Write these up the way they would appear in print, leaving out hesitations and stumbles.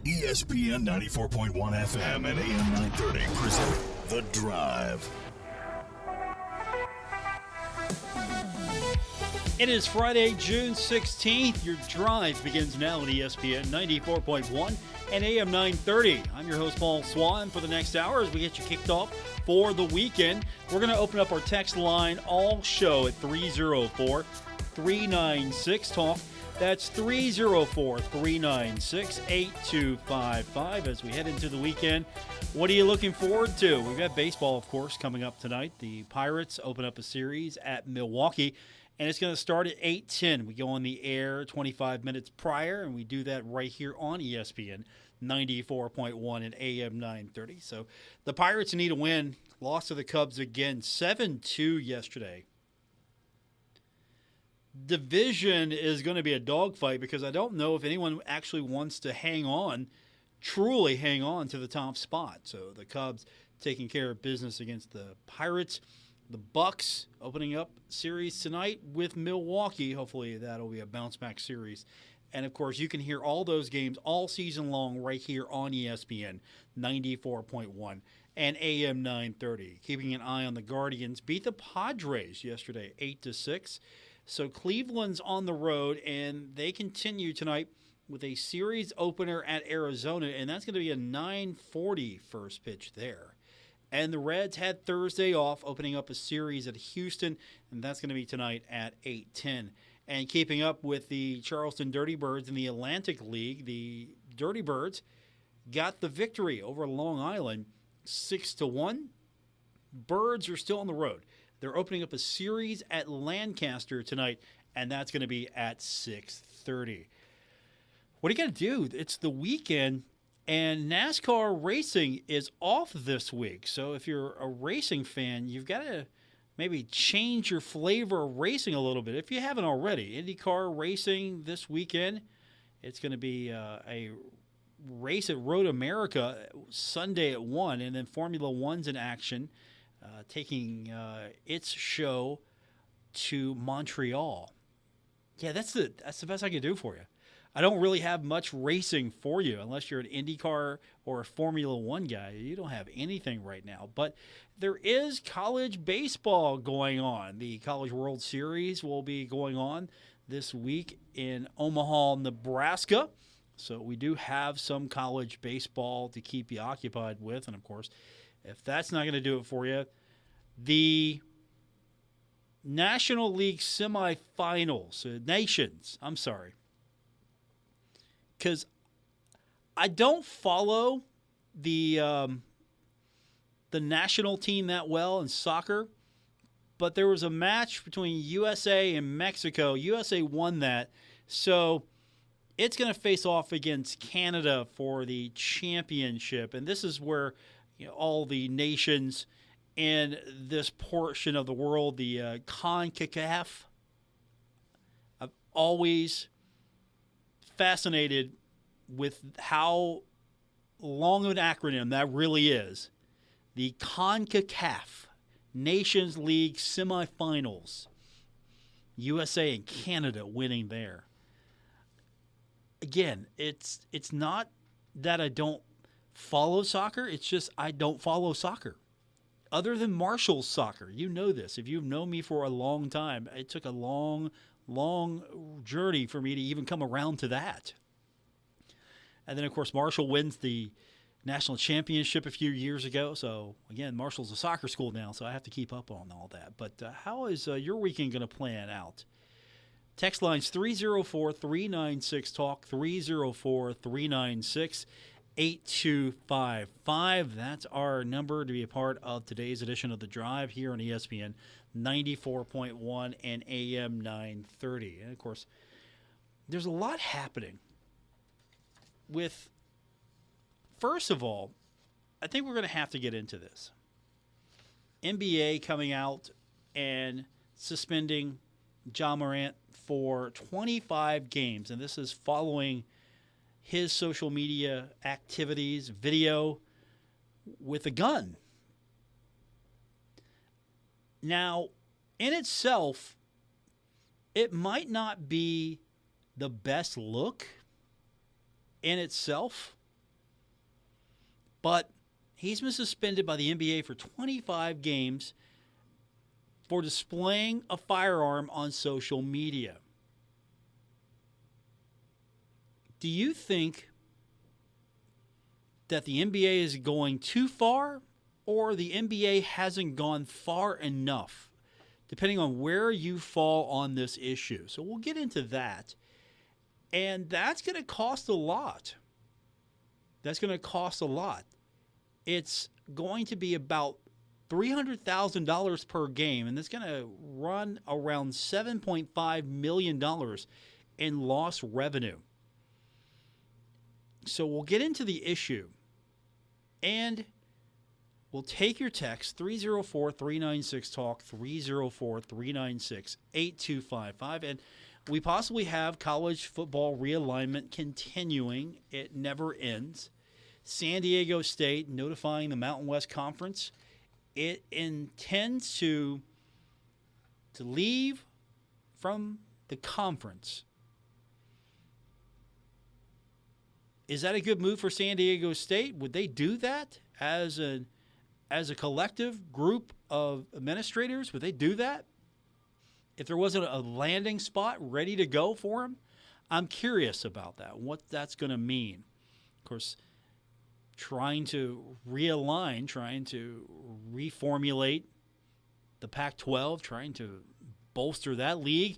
ESPN 94.1 FM and AM 930 present The Drive. It is Friday, June 16th. Your drive begins now at ESPN 94.1 and AM 930. I'm your host, Paul Swann, for the next hour as we get you kicked off for the weekend. We're going to open up our text line all show at 304-396-TALK. That's 304-396-8255 as we head into the weekend. What are you looking forward to? We've got baseball, of course, coming up tonight. The Pirates open up a series at Milwaukee, and it's going to start at 8:10. We go on the air 25 minutes prior, and we do that right here on ESPN 94.1 and AM 930. So the Pirates need a win. Lost to the Cubs again, 7-2 yesterday. Division is going to be a dogfight because I don't know if anyone actually wants to truly hang on to the top spot. So the Cubs taking care of business against the Pirates. The Bucks opening up series tonight with Milwaukee. Hopefully that'll be a bounce-back series. And, of course, you can hear all those games all season long right here on ESPN 94.1 and AM 930. Keeping an eye on the Guardians. Beat the Padres yesterday 8-6. So Cleveland's on the road, and they continue tonight with a series opener at Arizona, and that's going to be a 9:40 first pitch there. And the Reds had Thursday off, opening up a series at Houston, and that's going to be tonight at 8:10. And keeping up with the Charleston Dirty Birds in the Atlantic League, the Dirty Birds got the victory over Long Island, 6-1. Birds are still on the road. They're opening up a series at Lancaster tonight, and that's going to be at 6:30. What are you going to do? It's the weekend, and NASCAR racing is off this week. So if you're a racing fan, you've got to maybe change your flavor of racing a little bit. If you haven't already, IndyCar racing this weekend, it's going to be a race at Road America Sunday at 1, and then Formula One's in action. Taking its show to Montreal. Yeah, that's the best I can do for you. I don't really have much racing for you unless you're an IndyCar or a Formula One guy. You don't have anything right now. But there is college baseball going on. The College World Series will be going on this week in Omaha, Nebraska. So we do have some college baseball to keep you occupied with. And, of course, if that's not going to do it for you, the National League semifinals, because I don't follow the national team that well in soccer, but there was a match between USA and Mexico. USA won that, so it's going to face off against Canada for the championship, and this is where all the nations in this portion of the world, the CONCACAF, I've always fascinated with how long of an acronym that really is. The CONCACAF Nations League semifinals. USA and Canada winning there. Again, it's not that I don't follow soccer. It's just I don't follow soccer. Other than Marshall's soccer, you know this. If you've known me for a long time, it took a long, long journey for me to even come around to that. And then, of course, Marshall wins the national championship a few years ago. So, again, Marshall's a soccer school now, so I have to keep up on all that. But how is your weekend going to plan out? Text lines 304-396-TALK, 304-396-8255. That's our number to be a part of today's edition of The Drive here on ESPN 94.1 and AM 930. And, of course, there's a lot happening with, first of all, I think we're going to have to get into this. NBA coming out and suspending Ja Morant for 25 games, and this is following his social media activities, video with a gun. Now, in itself, it might not be the best look in itself, But he's been suspended by the NBA for 25 games for displaying a firearm on social media. Do you think that the NBA is going too far, or the NBA hasn't gone far enough, depending on where you fall on this issue? So we'll get into that. And that's going to cost a lot. That's going to cost a lot. It's going to be about $300,000 per game, and it's going to run around $7.5 million in lost revenue. So we'll get into the issue, and we'll take your text, 304-396-TALK, 304-396-8255, and we possibly have college football realignment continuing. It never ends. San Diego State notifying the Mountain West Conference. It intends to leave from the conference. Is that a good move for San Diego State? Would they do that as a collective group of administrators? Would they do that? If there wasn't a landing spot ready to go for them? I'm curious about that, what that's going to mean. Of course, trying to realign, trying to reformulate the Pac-12, trying to bolster that league,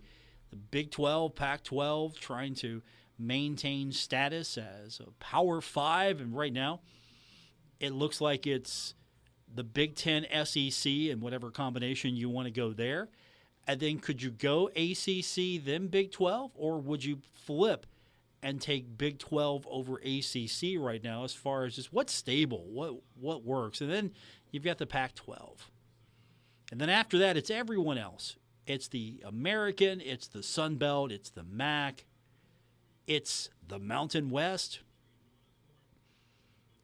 the Big 12, Pac-12, trying to maintain status as a Power 5, and right now it looks like it's the Big 10, SEC, and whatever combination you want to go there. And then could you go ACC, then Big 12, or would you flip and take Big 12 over ACC right now as far as just what's stable, what works? And then you've got the Pac-12. And then after that, it's everyone else. It's the American, it's the Sun Belt, it's the MAC, it's the Mountain West,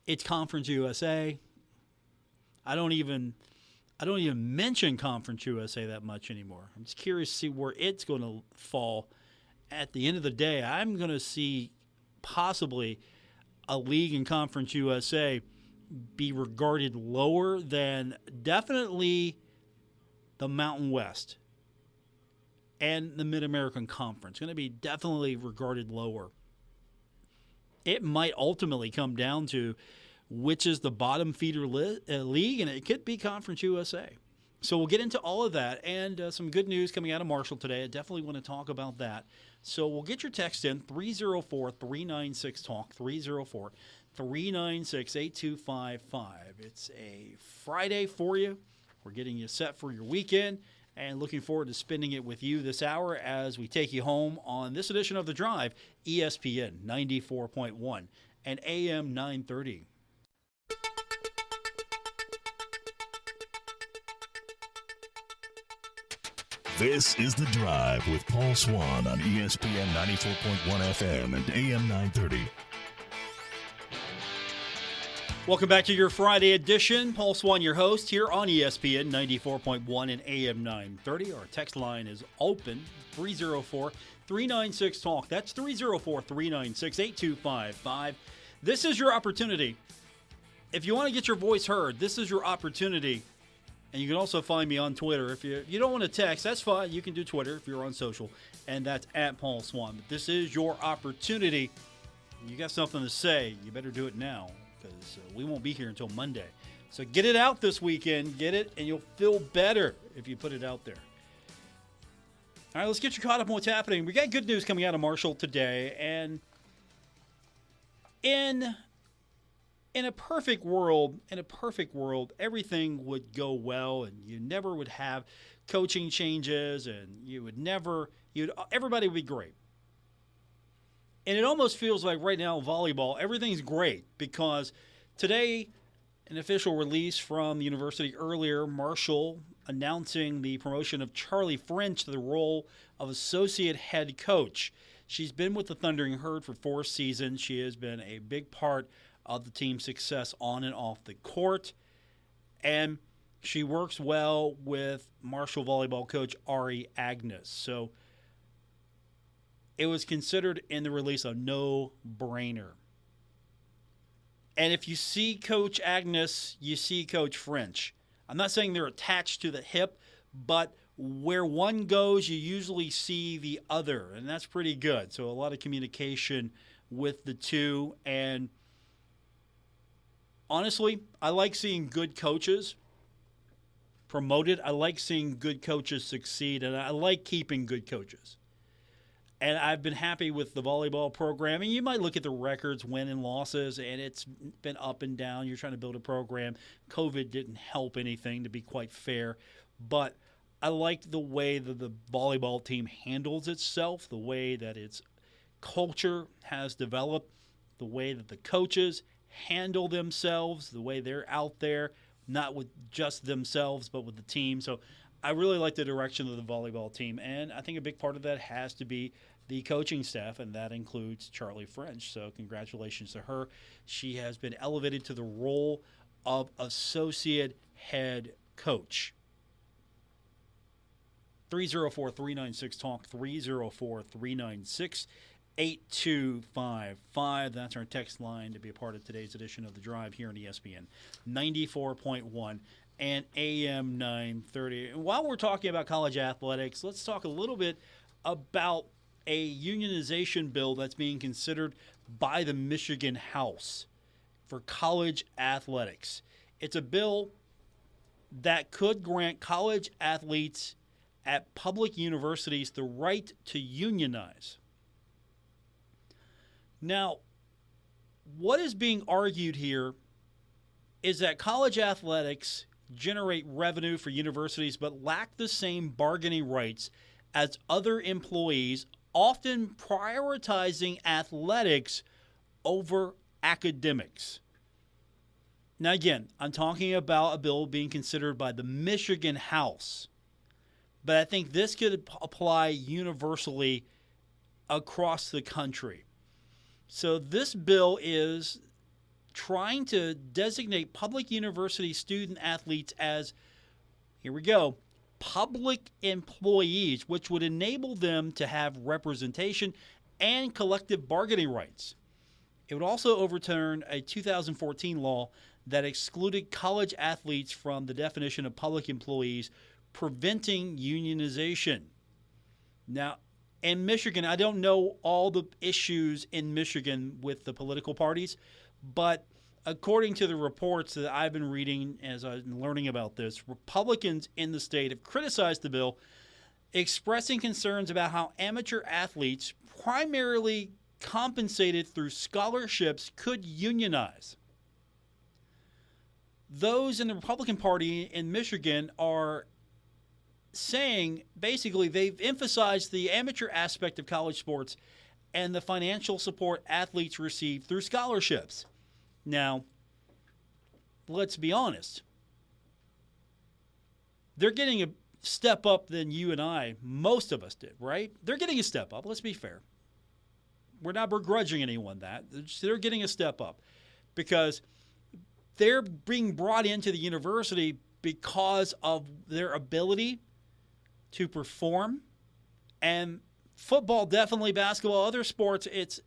it's Conference USA. I don't even mention Conference USA that much anymore. I'm just curious to see where it's going to fall. At the end of the day, I'm going to see possibly a league in Conference USA be regarded lower than definitely the Mountain West and the Mid-American Conference. Going to be definitely regarded lower. It might ultimately come down to which is the bottom feeder league, and it could be Conference USA. So we'll get into all of that and some good news coming out of Marshall today. I definitely want to talk about that. So we'll get your text in, 304-396-TALK, 304-396-8255. It's a Friday for you. We're getting you set for your weekend and looking forward to spending it with you this hour as we take you home on this edition of The Drive, ESPN 94.1 and AM 930. This is The Drive with Paul Swann on ESPN 94.1 FM and AM 930. Welcome back to your Friday edition. Paul Swann, your host, here on ESPN 94.1 and AM 930. Our text line is open, 304-396-TALK. That's 304-396-8255. This is your opportunity. If you want to get your voice heard, this is your opportunity. And you can also find me on Twitter. If you don't want to text, that's fine. You can do Twitter if you're on social, and that's at Paul Swann. But this is your opportunity. You got something to say, you better do it now, because we won't be here until Monday. So get it out this weekend. Get it, and you'll feel better if you put it out there. All right, let's get you caught up on what's happening. We got good news coming out of Marshall today, and in a perfect world, everything would go well, and you never would have coaching changes, and everybody would be great. And it almost feels like right now in volleyball, everything's great because today, an official release from the university earlier, Marshall announcing the promotion of Charlie French to the role of associate head coach. She's been with the Thundering Herd for 4 seasons. She has been a big part of the team's success on and off the court. And she works well with Marshall volleyball coach Ari Agnes. So it was considered in the release a no-brainer. And if you see Coach Agnes, you see Coach French. I'm not saying they're attached to the hip, but where one goes, you usually see the other, and that's pretty good. So a lot of communication with the two. And honestly, I like seeing good coaches promoted. I like seeing good coaches succeed, and I like keeping good coaches. And I've been happy with the volleyball program. And you might look at the records, win and losses, and it's been up and down. You're trying to build a program. COVID didn't help anything, to be quite fair. But I like the way that the volleyball team handles itself, the way that its culture has developed, the way that the coaches handle themselves, the way they're out there, not with just themselves, but with the team. So I really like the direction of the volleyball team, and I think a big part of that has to be the coaching staff, and that includes Charlie French. So congratulations to her. She has been elevated to the role of associate head coach. 304-396-TALK, 304-396-8255. That's our text line to be a part of today's edition of The Drive here on ESPN 94.1 and AM 930. And while we're talking about college athletics, let's talk a little bit about a unionization bill that's being considered by the Michigan House for college athletics. It's a bill that could grant college athletes at public universities the right to unionize. Now, what is being argued here is that college athletics generate revenue for universities but lack the same bargaining rights as other employees, often prioritizing athletics over academics. Now, again, I'm talking about a bill being considered by the Michigan House, but I think this could apply universally across the country. So this bill is trying to designate public university student athletes as, here we go, public employees, which would enable them to have representation and collective bargaining rights. It would also overturn a 2014 law that excluded college athletes from the definition of public employees, preventing unionization. Now, in Michigan, I don't know all the issues in Michigan with the political parties, but according to the reports that I've been reading as I've been learning about this, Republicans in the state have criticized the bill, expressing concerns about how amateur athletes, primarily compensated through scholarships, could unionize. Those in the Republican Party in Michigan are saying, basically, they've emphasized the amateur aspect of college sports and the financial support athletes receive through scholarships. Now, let's be honest. They're getting a step up than you and I, most of us did, right? They're getting a step up. Let's be fair. We're not begrudging anyone that. They're getting a step up because they're being brought into the university because of their ability to perform. And football, definitely basketball, other sports, it's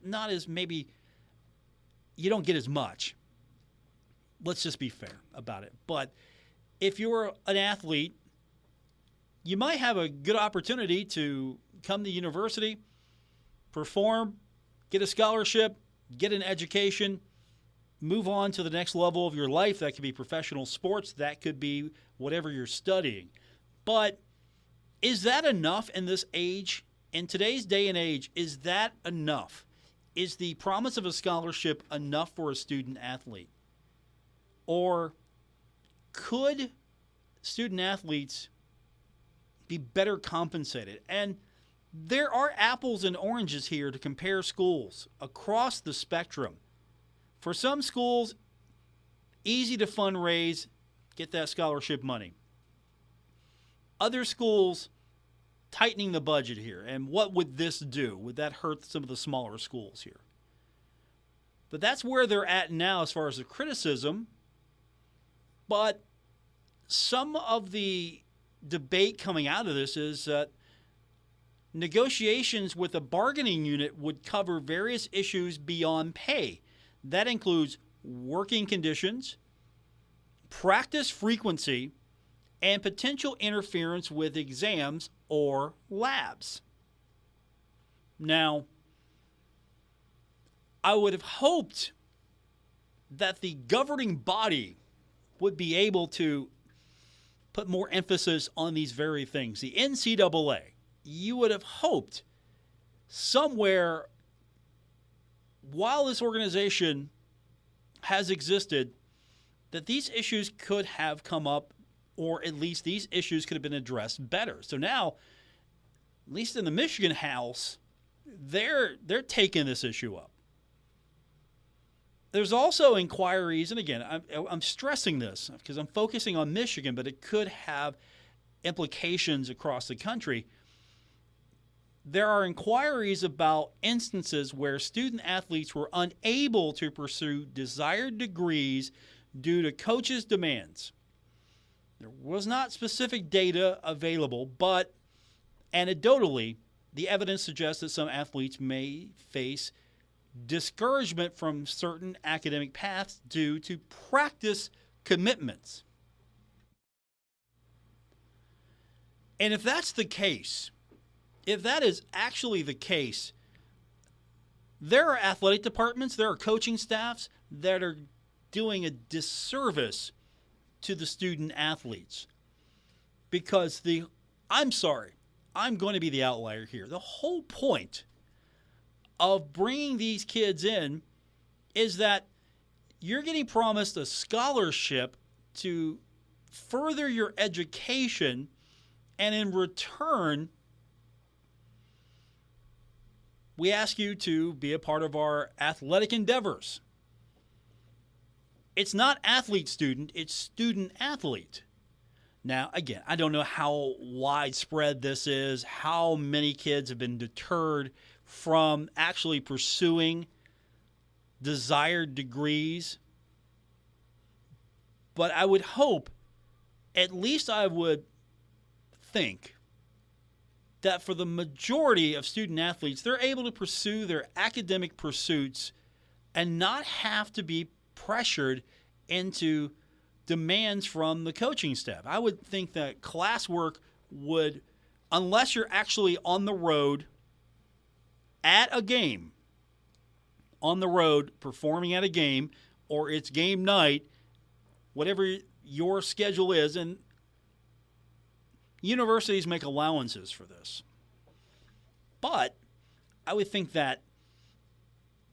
not as maybe you don't get as much. Let's just be fair about it. But if you're an athlete, you might have a good opportunity to come to university, perform, get a scholarship, get an education, move on to the next level of your life. That could be professional sports. That could be whatever you're studying. But is that enough in this age? In today's day and age, is that enough? Is the promise of a scholarship enough for a student athlete? Or could student athletes be better compensated? And there are apples and oranges here to compare schools across the spectrum. For some schools, easy to fundraise, get that scholarship money. Other schools, tightening the budget here. And what would this do? Would that hurt some of the smaller schools here? But that's where they're at now as far as the criticism. But some of the debate coming out of this is that negotiations with a bargaining unit would cover various issues beyond pay. That includes working conditions, practice frequency, and potential interference with exams or labs. Now, I would have hoped that the governing body would be able to put more emphasis on these very things. The NCAA, you would have hoped somewhere while this organization has existed that these issues could have come up, or at least these issues could have been addressed better. So now, at least in the Michigan House, they're taking this issue up. There's also inquiries, and again, I'm stressing this because I'm focusing on Michigan, but it could have implications across the country. There are inquiries about instances where student athletes were unable to pursue desired degrees due to coaches' demands. There was not specific data available, but anecdotally, the evidence suggests that some athletes may face discouragement from certain academic paths due to practice commitments. And if that's the case, if that is actually the case, there are athletic departments, there are coaching staffs that are doing a disservice to the student athletes. Because I'm sorry, I'm going to be the outlier here. The whole point of bringing these kids in is that you're getting promised a scholarship to further your education, and in return, we ask you to be a part of our athletic endeavors. It's not athlete-student, it's student-athlete. Now, again, I don't know how widespread this is, how many kids have been deterred from actually pursuing desired degrees. But I would hope, at least I would think, that for the majority of student athletes, they're able to pursue their academic pursuits and not have to be pressured into demands from the coaching staff. I would think that classwork would, unless you're actually on the road at a game, on the road performing at a game, or it's game night, whatever your schedule is, and universities make allowances for this. But I would think that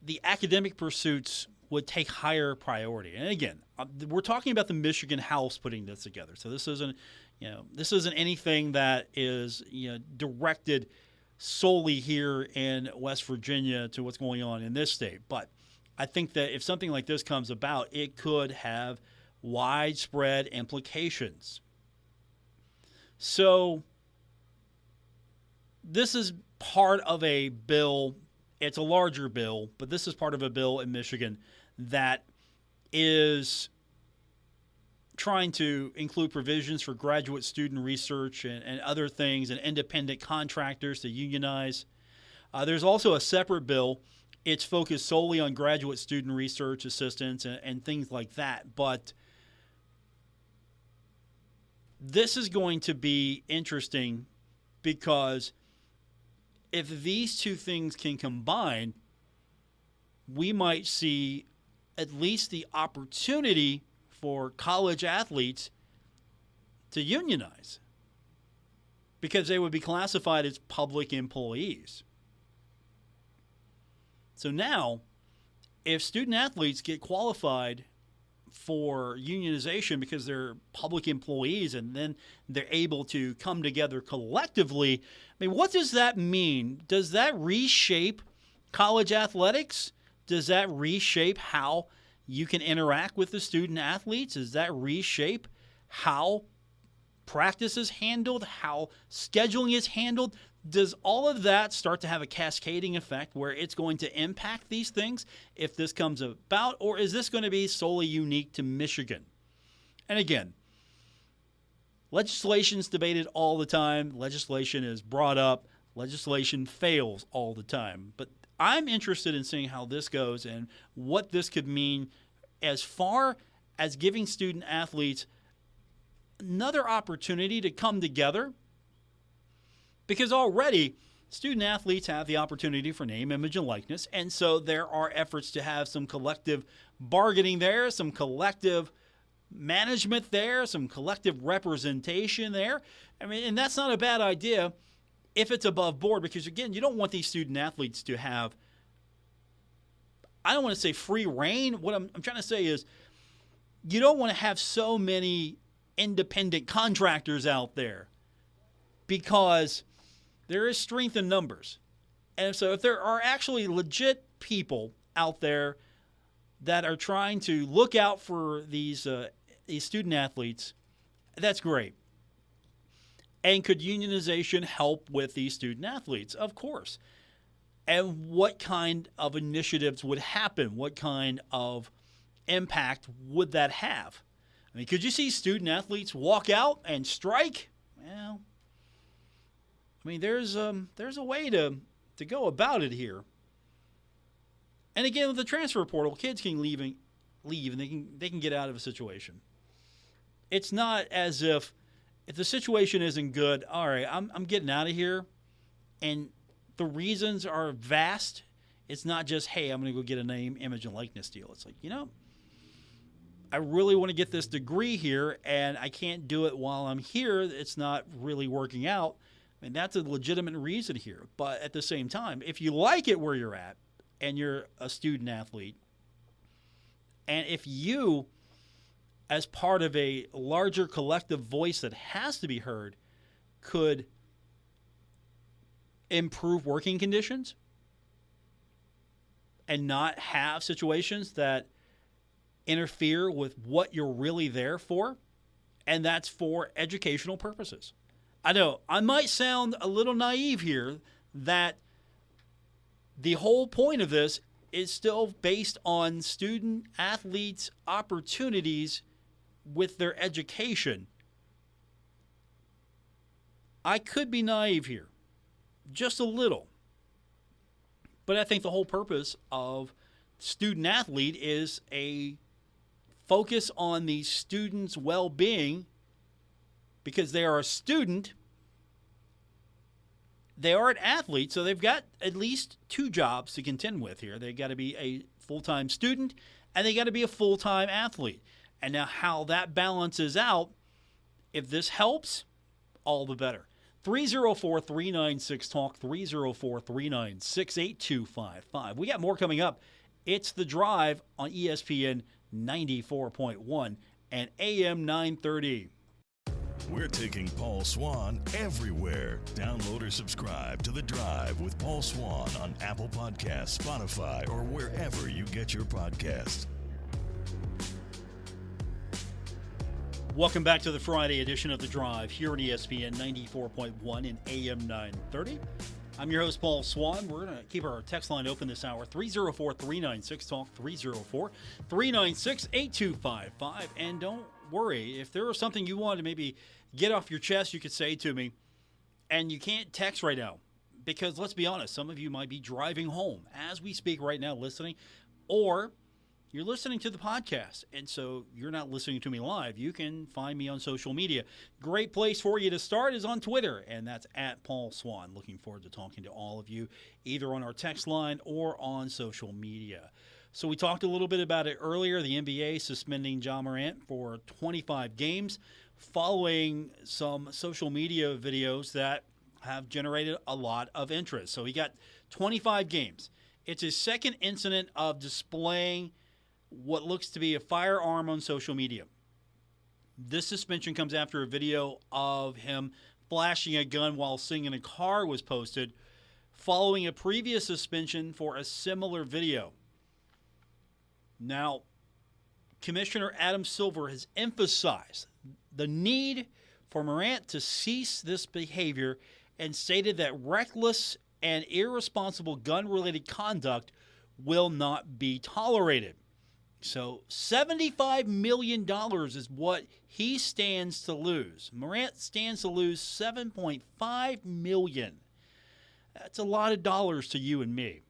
the academic pursuits would take higher priority. And again, we're talking about the Michigan House putting this together. So this isn't anything that is directed solely here in West Virginia to what's going on in this state. But I think that if something like this comes about, it could have widespread implications. So this is part of a bill. It's a larger bill, but this is part of a bill in Michigan that is trying to include provisions for graduate student research and other things, and independent contractors to unionize. There's also a separate bill. It's focused solely on graduate student research assistants and things like that. But this is going to be interesting because if these two things can combine, we might see at least the opportunity for college athletes to unionize because they would be classified as public employees. So now, if student athletes get qualified for unionization because they're public employees and then they're able to come together collectively, I mean, what does that mean? Does that reshape college athletics? Does that reshape how you can interact with the student athletes? Does that reshape how practice is handled, how scheduling is handled? Does all of that start to have a cascading effect where it's going to impact these things if this comes about, or is this going to be solely unique to Michigan? And again, legislation is debated all the time. Legislation is brought up. Legislation fails all the time. But I'm interested in seeing how this goes and what this could mean as far as giving student athletes another opportunity to come together, because already student athletes have the opportunity for name, image, and likeness, and so there are efforts to have some collective bargaining there, some collective management there, some collective representation there. I mean, and that's not a bad idea if it's above board, because, again, you don't want these student athletes to have, I don't want to say free reign. What I'm trying to say is you don't want to have so many independent contractors out there, because there is strength in numbers. And so if there are actually legit people out there that are trying to look out for these student athletes, that's great. And could unionization help with these student athletes? Of course. And what kind of initiatives would happen? What kind of impact would that have? I mean, could you see student athletes walk out and strike? Well, I mean, there's a way to go about it here. And again, with the transfer portal, kids can leave and they can get out of a situation. It's not as if the situation isn't good, all right, I'm getting out of here, and the reasons are vast. It's not just, hey, I'm going to go get a name, image, and likeness deal. It's like, I really want to get this degree here, and I can't do it while I'm here. It's not really working out. I mean, that's a legitimate reason here. But at the same time, if you like it where you're at and you're a student athlete, and if you, as part of a larger collective voice that has to be heard, could improve working conditions and not have situations that interfere with what you're really there for, and that's for educational purposes. I know I might sound a little naive here, that the whole point of this is still based on student athletes' opportunities with their education. I could be naive here, just a little. But I think the whole purpose of student athlete is a focus on the student's well-being, because they are a student, they are an athlete, so they've got at least two jobs to contend with here. They've got to be a full-time student, and they got to be a full-time athlete. And now how that balances out, if this helps, all the better. 304-396-TALK, 304-396-8255. We got more coming up. It's The Drive on ESPN 94.1 and AM 930. We're taking Paul Swann everywhere. Download or subscribe to The Drive with Paul Swann on Apple Podcasts, Spotify, or wherever you get your podcasts. Welcome back to the Friday edition of The Drive here on ESPN 94.1 and AM 930. I'm your host, Paul Swann. We're going to keep our text line open this hour, 304-396-TALK, 304-396-8255. And don't worry, if there is something you want to maybe get off your chest, you could say to me, and you can't text right now, because let's be honest, some of you might be driving home as we speak right now listening, or you're listening to the podcast, and so you're not listening to me live. You can find me on social media. Great place for you to start is on Twitter, and that's at Paul Swann. Looking forward to talking to all of you, either on our text line or on social media. So we talked a little bit about it earlier, the NBA suspending Ja Morant for 25 games following some social media videos that have generated a lot of interest. So he got 25 games. It's his second incident of displaying what looks to be a firearm on social media. This suspension comes after a video of him flashing a gun while sitting in a car was posted, following a previous suspension for a similar video. Now, Commissioner Adam Silver has emphasized the need for Morant to cease this behavior and stated that reckless and irresponsible gun-related conduct will not be tolerated. So $75 million is what he stands to lose. Morant stands to lose $7.5 million. That's a lot of dollars to you and me.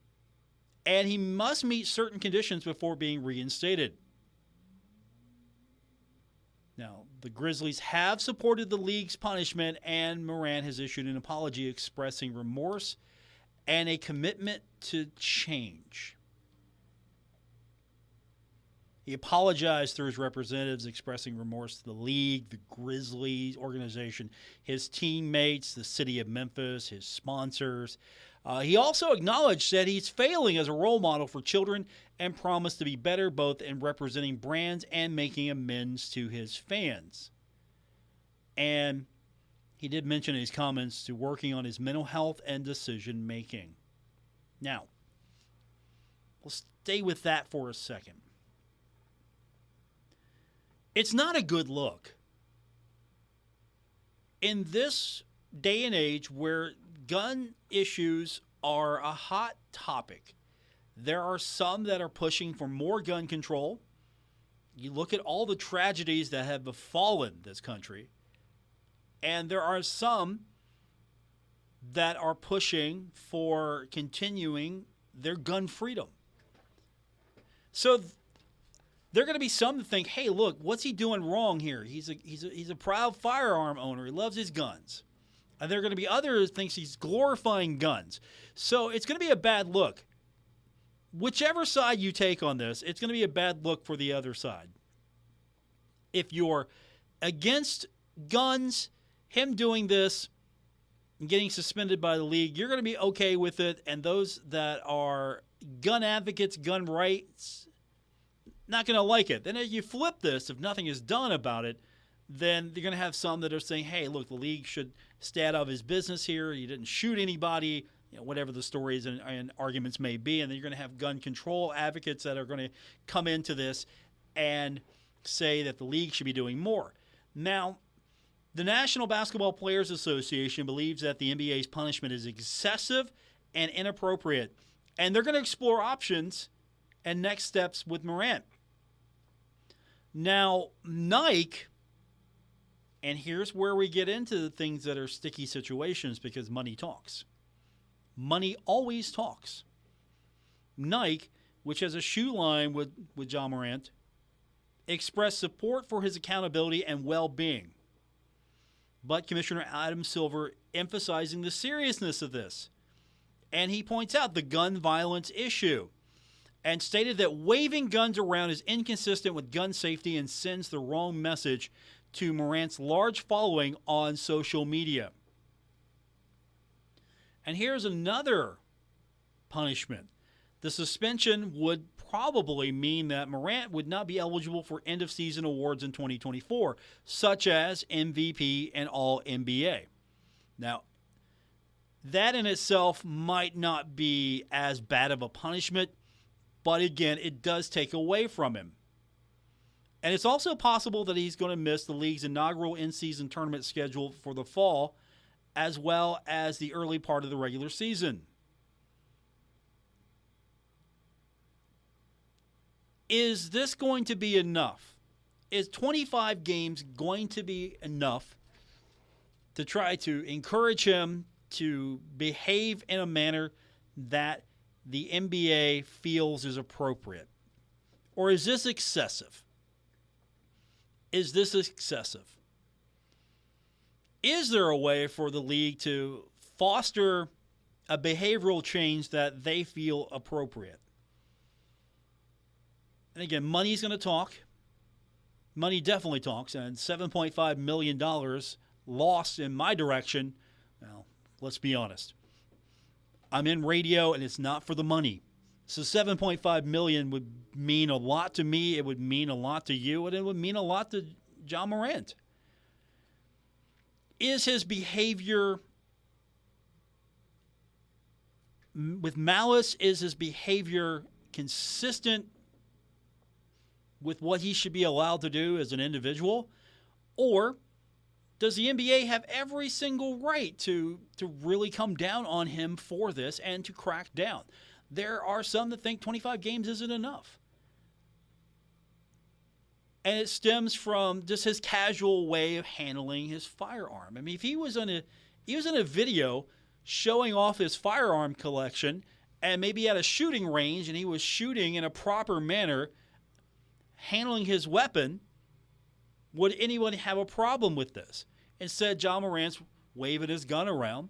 And he must meet certain conditions before being reinstated. Now, the Grizzlies have supported the league's punishment, and Morant has issued an apology expressing remorse and a commitment to change. He apologized through his representatives, expressing remorse to the league, the Grizzlies organization, his teammates, the city of Memphis, his sponsors. He also acknowledged that he's failing as a role model for children and promised to be better both in representing brands and making amends to his fans. And he did mention in his comments to working on his mental health and decision making. Now, we'll stay with that for a second. It's not a good look. In this day and age where gun issues are a hot topic, there are some that are pushing for more gun control. You look at all the tragedies that have befallen this country, and there are some that are pushing for continuing their gun freedom. So there are going to be some that think, hey, look, what's he doing wrong here? He's a proud firearm owner. He loves his guns. And there are going to be others that think he's glorifying guns. So it's going to be a bad look. Whichever side you take on this, it's going to be a bad look for the other side. If you're against guns, him doing this and getting suspended by the league, you're going to be okay with it. And those that are gun advocates, gun rights, not going to like it. Then if you flip this, if nothing is done about it, then you're going to have some that are saying, hey, look, the league should stay out of his business here. He didn't shoot anybody, whatever the stories and arguments may be. And then you're going to have gun control advocates that are going to come into this and say that the league should be doing more. Now, the National Basketball Players Association believes that the NBA's punishment is excessive and inappropriate. And they're going to explore options and next steps with Morant. Now, Nike, and here's where we get into the things that are sticky situations because money talks. Money always talks. Nike, which has a shoe line with Ja Morant, expressed support for his accountability and well-being. But Commissioner Adam Silver emphasizing the seriousness of this. And he points out the gun violence issue and stated that waving guns around is inconsistent with gun safety and sends the wrong message to Morant's large following on social media. And here's another punishment. The suspension would probably mean that Morant would not be eligible for end-of-season awards in 2024, such as MVP and All-NBA. Now, that in itself might not be as bad of a punishment, but again, it does take away from him. And it's also possible that he's going to miss the league's inaugural in-season tournament schedule for the fall, as well as the early part of the regular season. Is this going to be enough? Is 25 games going to be enough to try to encourage him to behave in a manner that the NBA feels is appropriate? Or is this excessive? Is this excessive? Is there a way for the league to foster a behavioral change that they feel appropriate? And again, money's going to talk. Money definitely talks. And $7.5 million lost in my direction, well, let's be honest. I'm in radio, and it's not for the money. So $7.5 million would mean a lot to me. It would mean a lot to you, and it would mean a lot to Ja Morant. Is his behavior with malice? Is his behavior consistent with what he should be allowed to do as an individual? Or does the NBA have every single right to really come down on him for this and to crack down? There are some that think 25 games isn't enough. And it stems from just his casual way of handling his firearm. I mean, if he was in a video showing off his firearm collection and maybe at a shooting range and he was shooting in a proper manner, handling his weapon, Would anyone have a problem with this? Instead, John Morant's waving his gun around.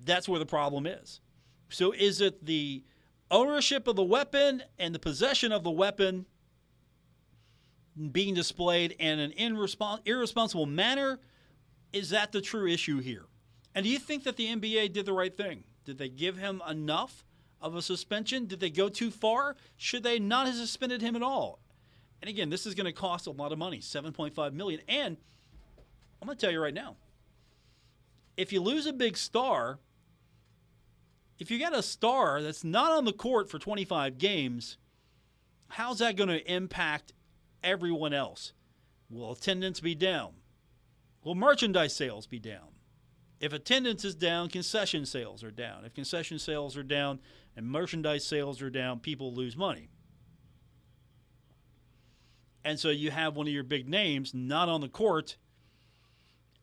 That's where the problem is. So is it the ownership of the weapon and the possession of the weapon being displayed in an irresponsible manner? Is that the true issue here? And do you think that the NBA did the right thing? Did they give him enough of a suspension? Did they go too far? Should they not have suspended him at all? And again, this is going to cost a lot of money, $7.5 million. And I'm going to tell you right now, if you lose a big star, if you got a star that's not on the court for 25 games, how's that going to impact everyone else? Will attendance be down? Will merchandise sales be down? If attendance is down, concession sales are down. If concession sales are down and merchandise sales are down, people lose money. And so you have one of your big names not on the court,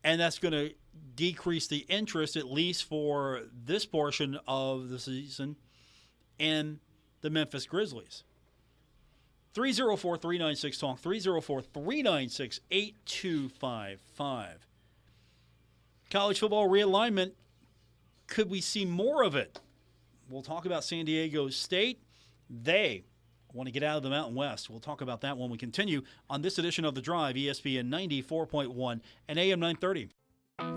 and that's going to decrease the interest, at least for this portion of the season, in the Memphis Grizzlies. 304-396-TALK, 304-396-8255. College football realignment, could we see more of it? We'll talk about San Diego State. They want to get out of the Mountain West. We'll talk about that when we continue on this edition of The Drive, ESPN 94.1 and AM 930.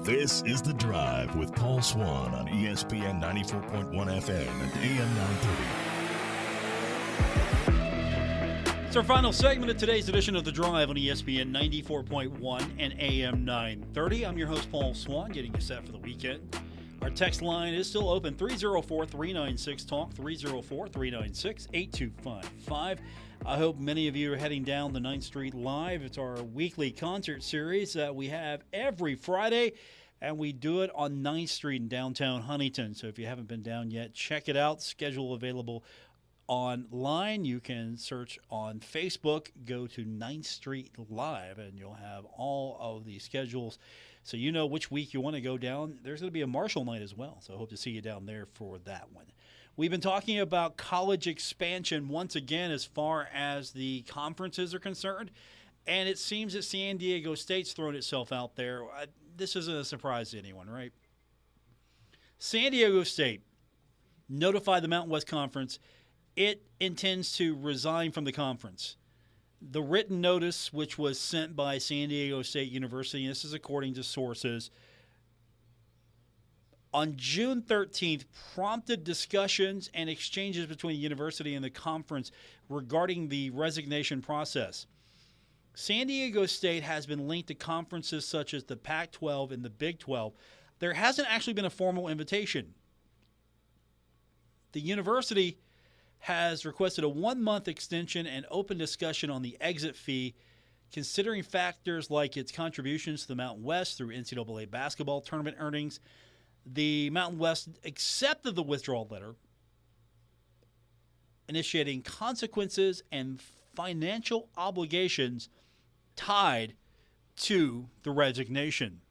This is The Drive with Paul Swann on ESPN 94.1 FM and AM 930. It's our final segment of today's edition of The Drive on ESPN 94.1 and AM 930. I'm your host, Paul Swann, getting you set for the weekend. Our text line is still open, 304-396-TALK, 304-396-8255. I hope many of you are heading down the 9th Street Live. It's our weekly concert series that we have every Friday, and we do it on 9th Street in downtown Huntington. So if you haven't been down yet, check it out. Schedule available online. You can search on Facebook, go to 9th Street Live, and you'll have all of the schedules. So you know which week you want to go down. There's going to be a Marshall night as well, so I hope to see you down there for that one. We've been talking about college expansion once again as far as the conferences are concerned, and it seems that San Diego State's thrown itself out there. This isn't a surprise to anyone, right? San Diego State notified the Mountain West Conference it intends to resign from the conference. The written notice, which was sent by San Diego State University, and this is according to sources, on June 13th, prompted discussions and exchanges between the university and the conference regarding the resignation process. San Diego State has been linked to conferences such as the Pac-12 and the Big 12. There hasn't actually been a formal invitation. The university has requested a 1-month extension and open discussion on the exit fee, considering factors like its contributions to the Mountain West through NCAA basketball tournament earnings. The Mountain West accepted the withdrawal letter, initiating consequences and financial obligations tied to the resignation.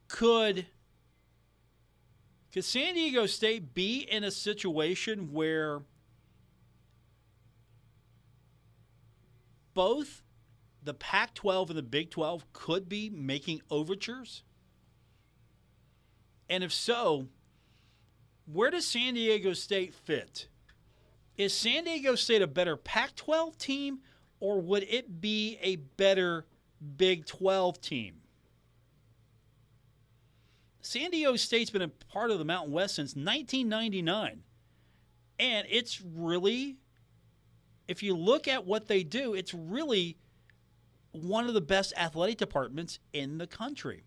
Could San Diego State be in a situation where both the Pac-12 and the Big 12 could be making overtures? And if so, where does San Diego State fit? Is San Diego State a better Pac-12 team, or would it be a better Big 12 team? San Diego State's been a part of the Mountain West since 1999. And it's really, if you look at what they do, it's really one of the best athletic departments in the country.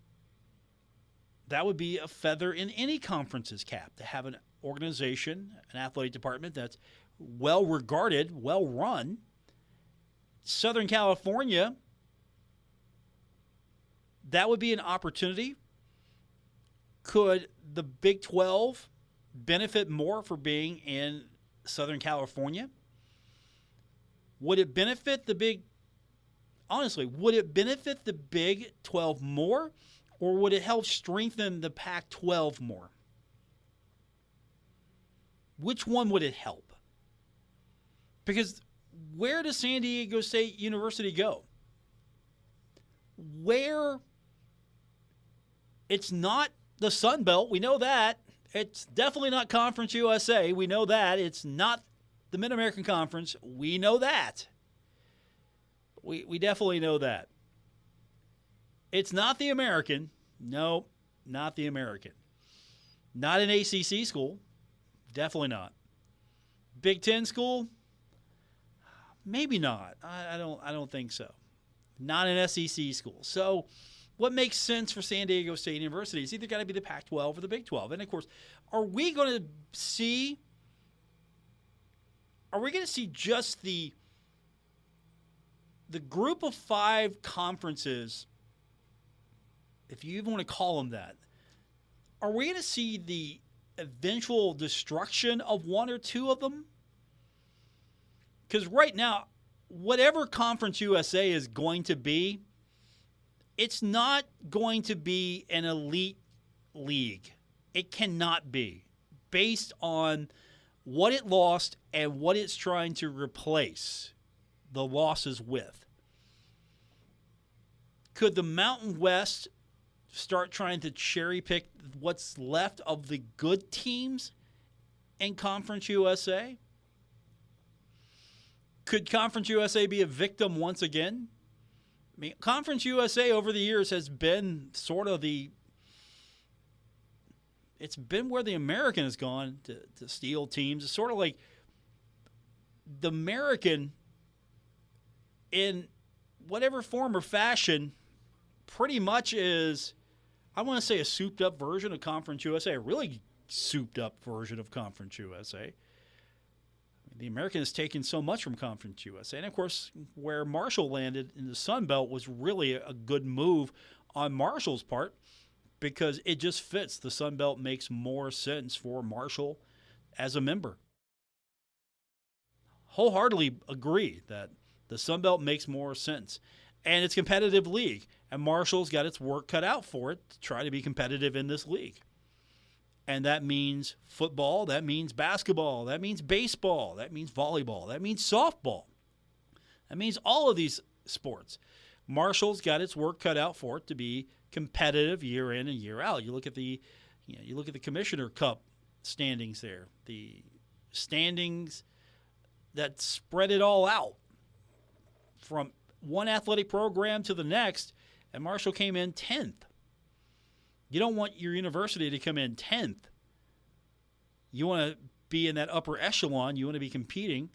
That would be a feather in any conference's cap, to have an organization, an athletic department that's well regarded, well run. Southern California, that would be an opportunity. Could the Big 12 benefit more for being in Southern California? Would it benefit the Big 12 more, or would it help strengthen the Pac-12 more? Which one would it help? Because where does San Diego State University go? Where it's not the Sun Belt, we know that. It's definitely not Conference USA, we know that. It's not the Mid-American Conference, we know that. We definitely know that. It's not the American. No, not the American. Not an ACC school. Definitely not. Big Ten school? Maybe not. I don't think so. Not an SEC school. So what makes sense for San Diego State University is either got to be the Pac-12 or the Big 12. And, of course, are we going to see just the group of 5 conferences, if you even want to call them that, are we going to see the eventual destruction of one or two of them? Because right now, whatever Conference USA is going to be, it's not going to be an elite league. It cannot be, based on what it lost and what it's trying to replace the losses with. Could the Mountain West start trying to cherry pick what's left of the good teams in Conference USA? Could Conference USA be a victim once again? I mean, Conference USA over the years has been sort of it's been where the American has gone to steal teams. It's sort of like the American, in whatever form or fashion, pretty much is, I want to say, a souped-up version of Conference USA, a really souped-up version of Conference USA. The American has taken so much from Conference USA. And, of course, where Marshall landed in the Sun Belt was really a good move on Marshall's part because it just fits. The Sun Belt makes more sense for Marshall as a member. Wholeheartedly agree that the Sun Belt makes more sense. And it's a competitive league. And Marshall's got its work cut out for it to try to be competitive in this league. And that means football, that means basketball, that means baseball, that means volleyball, that means softball. That means all of these sports. Marshall's got its work cut out for it to be competitive year in and year out. You look at the Commissioner Cup standings there, the standings that spread it all out from one athletic program to the next, and Marshall came in 10th. You don't want your university to come in 10th. You want to be in that upper echelon. You want to be competing.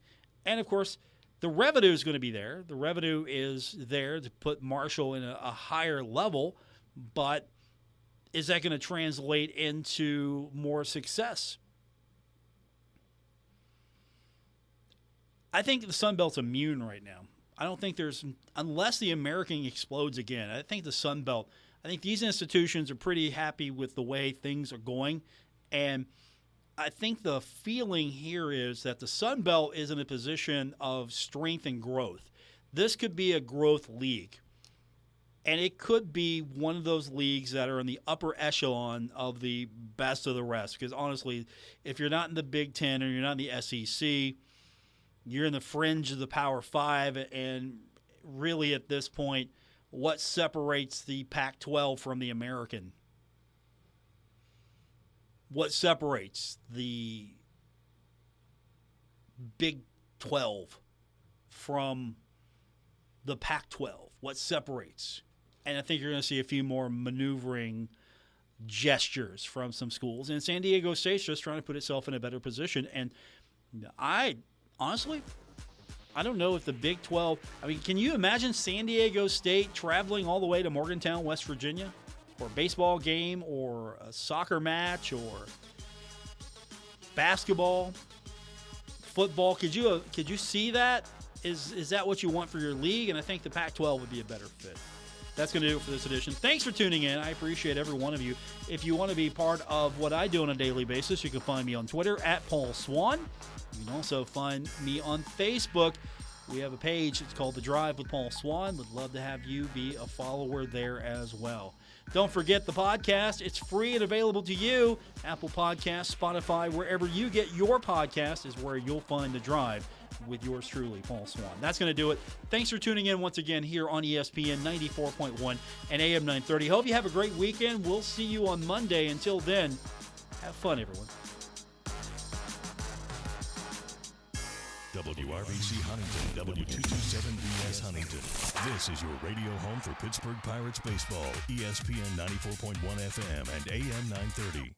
And, of course, the revenue is going to be there. The revenue is there to put Marshall in a higher level. But is that going to translate into more success? I think the Sun Belt's immune right now. I don't think unless the American explodes again, I think the Sun Belt, I think these institutions are pretty happy with the way things are going. And I think the feeling here is that the Sun Belt is in a position of strength and growth. This could be a growth league. And it could be one of those leagues that are in the upper echelon of the best of the rest. Because honestly, if you're not in the Big Ten or you're not in the SEC, you're in the fringe of the Power Five. And really at this point, what separates the Pac-12 from the American? What separates the Big 12 from the Pac-12? What separates? And I think you're going to see a few more maneuvering gestures from some schools. And San Diego State's just trying to put itself in a better position. And honestly, I don't know if the Big 12 – I mean, can you imagine San Diego State traveling all the way to Morgantown, West Virginia for a baseball game or a soccer match or basketball, football? Could you see that? Is that what you want for your league? And I think the Pac-12 would be a better fit. That's going to do it for this edition. Thanks for tuning in. I appreciate every one of you. If you want to be part of what I do on a daily basis, you can find me on Twitter at Paul Swann. You can also find me on Facebook. We have a page. It's called The Drive with Paul Swann. Would love to have you be a follower there as well. Don't forget the podcast. It's free and available to you. Apple Podcasts, Spotify, wherever you get your podcast is where you'll find The Drive with yours truly, Paul Swann. That's going to do it. Thanks for tuning in once again here on ESPN 94.1 and AM 930. Hope you have a great weekend. We'll see you on Monday. Until then, have fun, everyone. WRBC Huntington, W227BS Huntington. This is your radio home for Pittsburgh Pirates baseball, ESPN 94.1 FM and AM 930.